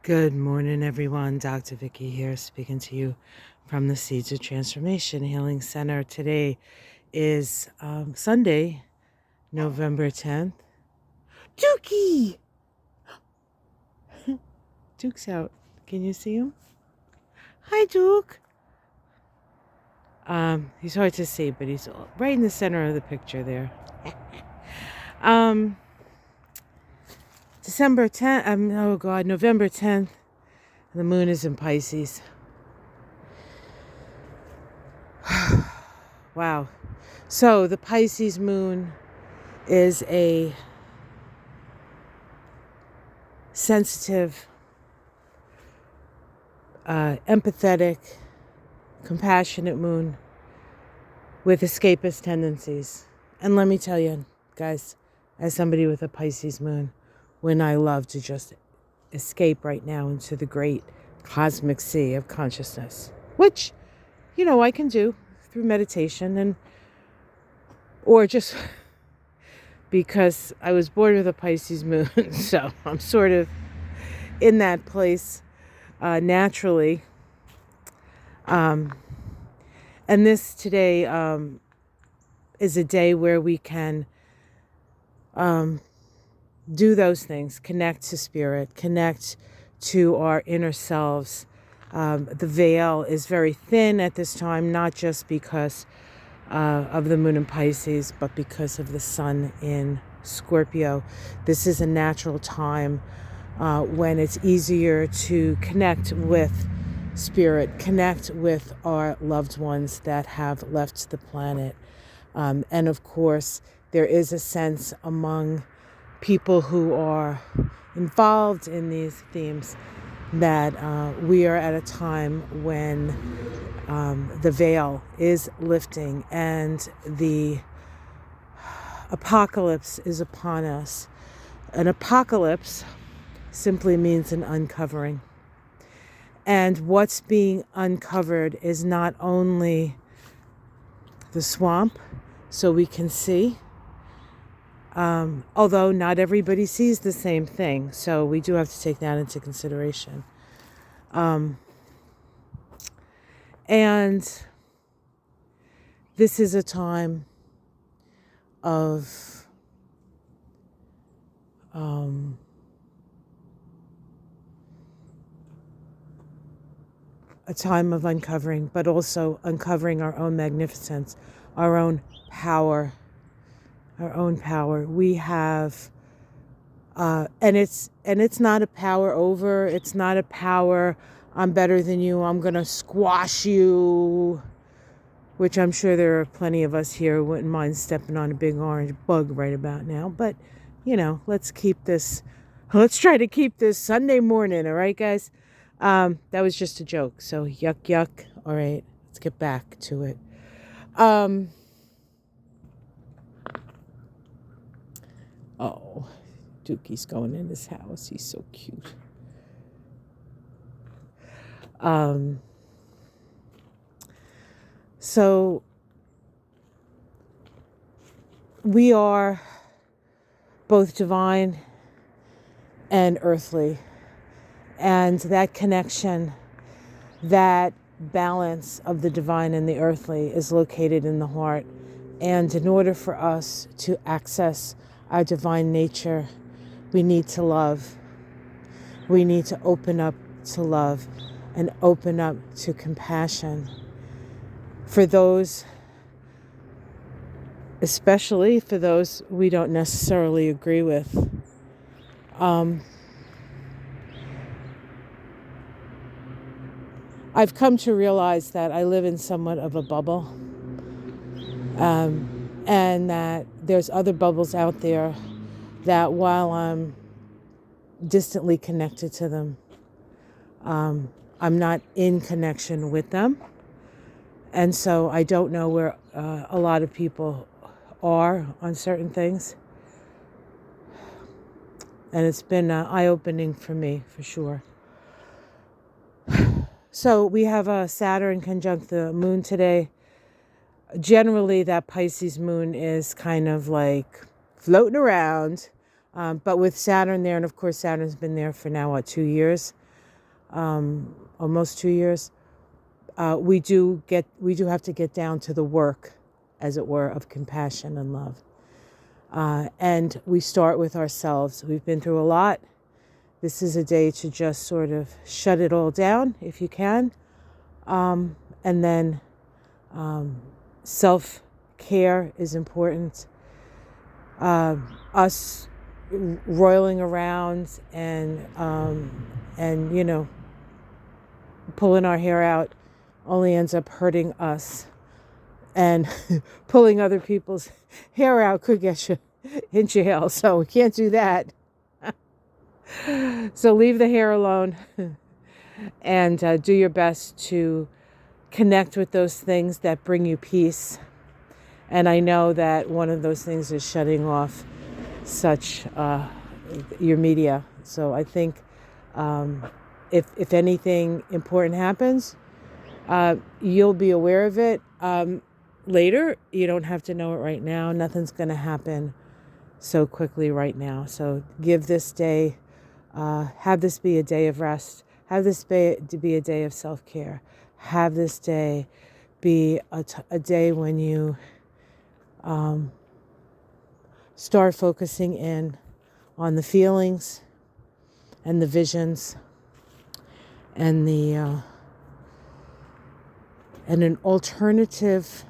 Good morning, everyone. Dr. Vicky here, speaking to you from the Seeds of Transformation Healing Center. Today is Sunday, November 10th. Dookie! Duke's out. Can you see him? Hi, Duke. He's hard to see, but he's right in the center of the picture there. um, November 10th. The moon is in Pisces. Wow. So the Pisces moon is a sensitive, empathetic, compassionate moon with escapist tendencies. And let me tell you, guys, as somebody with a Pisces moon, when I love to just escape right now into the great cosmic sea of consciousness, which, I can do through meditation or just because I was born with a Pisces moon. So I'm sort of in that place naturally. And this today is a day where we can do those things, connect to spirit, connect to our inner selves. The veil is very thin at this time, not just because of the moon in Pisces, but because of the sun in Scorpio. This is a natural time when it's easier to connect with spirit, connect with our loved ones that have left the planet. And of course, there is a sense among people who are involved in these themes that we are at a time when the veil is lifting and the apocalypse is upon us. An apocalypse simply means an uncovering. And what's being uncovered is not only the swamp, so we can see, although not everybody sees the same thing, so we do have to take that into consideration. And this is a time of uncovering, but also uncovering our own magnificence, our own power. We have, and it's not a power over. It's not a power. I'm better than you. I'm gonna squash you. Which I'm sure there are plenty of us here who wouldn't mind stepping on a big orange bug right about now. But let's try to keep this Sunday morning. All right, guys. That was just a joke. So yuck. All right, let's get back to it. Oh, Dookie's going in his house. He's so cute. So we are both divine and earthly. And that connection, that balance of the divine and the earthly is located in the heart. And in order for us to access our divine nature, we need to love. We need to open up to love and open up to compassion for those, especially for those we don't necessarily agree with. I've come to realize that I live in somewhat of a bubble, and that there's other bubbles out there that while I'm distantly connected to them, I'm not in connection with them. And so I don't know where a lot of people are on certain things. And it's been eye-opening for me, for sure. So we have a Saturn conjunct the moon today. Generally, that Pisces moon is kind of like floating around. But with Saturn there, and of course Saturn's been there for now, 2 years? almost 2 years, we do have to get down to the work, as it were, of compassion and love. And we start with ourselves. We've been through a lot. This is a day to just sort of shut it all down if you can. And then self-care is important. Us roiling around and pulling our hair out only ends up hurting us. And pulling other people's hair out could get you in jail. So we can't do that. So leave the hair alone and do your best to connect with those things that bring you peace. And I know that one of those things is shutting off your media. So I think if anything important happens, you'll be aware of it later. You don't have to know it right now. Nothing's going to happen so quickly right now. So give this day, have this be a day of rest. Have this be a day of self-care. Have this day be a day when you start focusing in on the feelings and the visions and and an alternative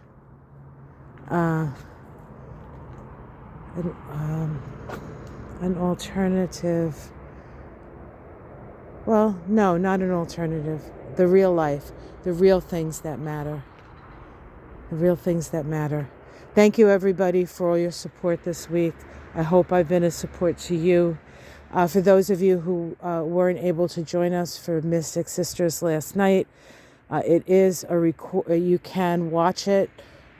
well, no, not an alternative. The real life, the real things that matter. The real things that matter. Thank you, everybody, for all your support this week. I hope I've been a support to you. For those of you who weren't able to join us for Mystic Sisters last night, it is a record. You can watch it.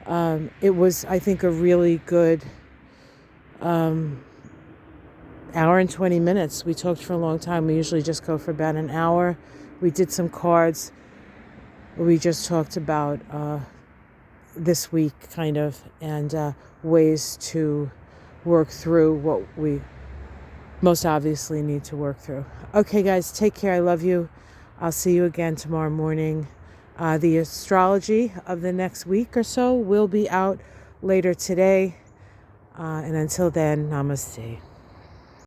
It was, I think, a really good hour and 20 minutes. We talked for a long time. We usually just go for about an hour. We did some cards. We just talked about this week, kind of, and ways to work through what we most obviously need to work through. Okay, guys, take care. I love you. I'll see you again tomorrow morning. The astrology of the next week or so will be out later today. And until then, namaste.